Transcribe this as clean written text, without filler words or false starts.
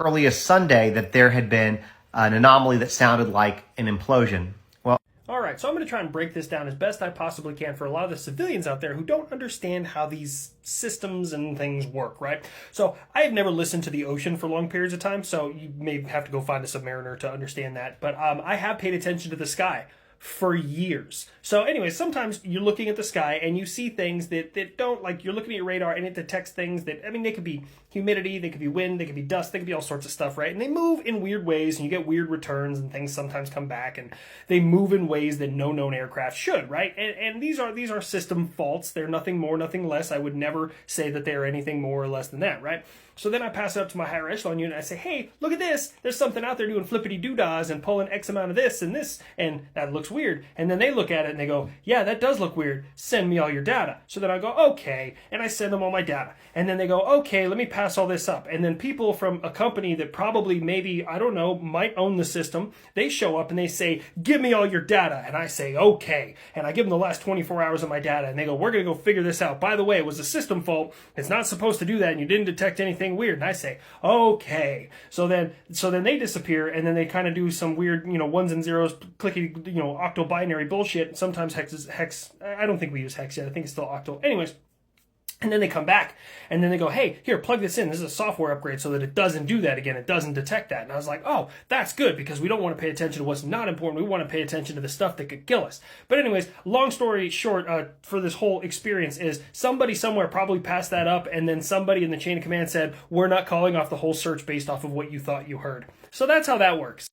early as Sunday that there had been an anomaly that sounded like an implosion. Well, all right, so I'm going to try and break this down as best I possibly can for a lot of the civilians out there who don't understand how these systems and things work, right? So I have never listened to the ocean for long periods of time, so you may have to go find a submariner to understand that. But I have paid attention to the sky for years. So anyway, sometimes you're looking at the sky and you see things that don't, like, you're looking at your radar and it detects things that, I mean, they could be humidity, they could be wind, they could be dust, they could be all sorts of stuff, right? And they move in weird ways and you get weird returns and things sometimes come back and they move in ways that no known aircraft should, right? And these are system faults. They're nothing more, nothing less. I would never say that they're anything more or less than that, right? So then I pass it up to my higher echelon unit and I say, hey, look at this. There's something out there doing flippity doodahs and pulling X amount of this, and that looks weird. And then they look at it and they go, yeah, that does look weird. Send me all your data. So then I go, okay. And I send them all my data. And then they go, okay, let me pass all this up. And then people from a company that probably maybe, I don't know, might own the system, they show up and they say, give me all your data. And I say, okay. And I give them the last 24 hours of my data. And they go, we're going to go figure this out. By the way, it was a system fault. It's not supposed to do that. And you didn't detect anything weird. And I say, okay. So then they disappear and then they kind of do some weird, ones and zeros, clicky, octal binary bullshit. Sometimes hex. I don't think we use hex yet. I think it's still octal. Anyways. And then they come back and then they go, hey, here, plug this in. This is a software upgrade so that it doesn't do that again. It doesn't detect that. And I was like, oh, that's good because we don't want to pay attention to what's not important. We want to pay attention to the stuff that could kill us. But anyways, long story short, for this whole experience is somebody somewhere probably passed that up and then somebody in the chain of command said, we're not calling off the whole search based off of what you thought you heard. So that's how that works.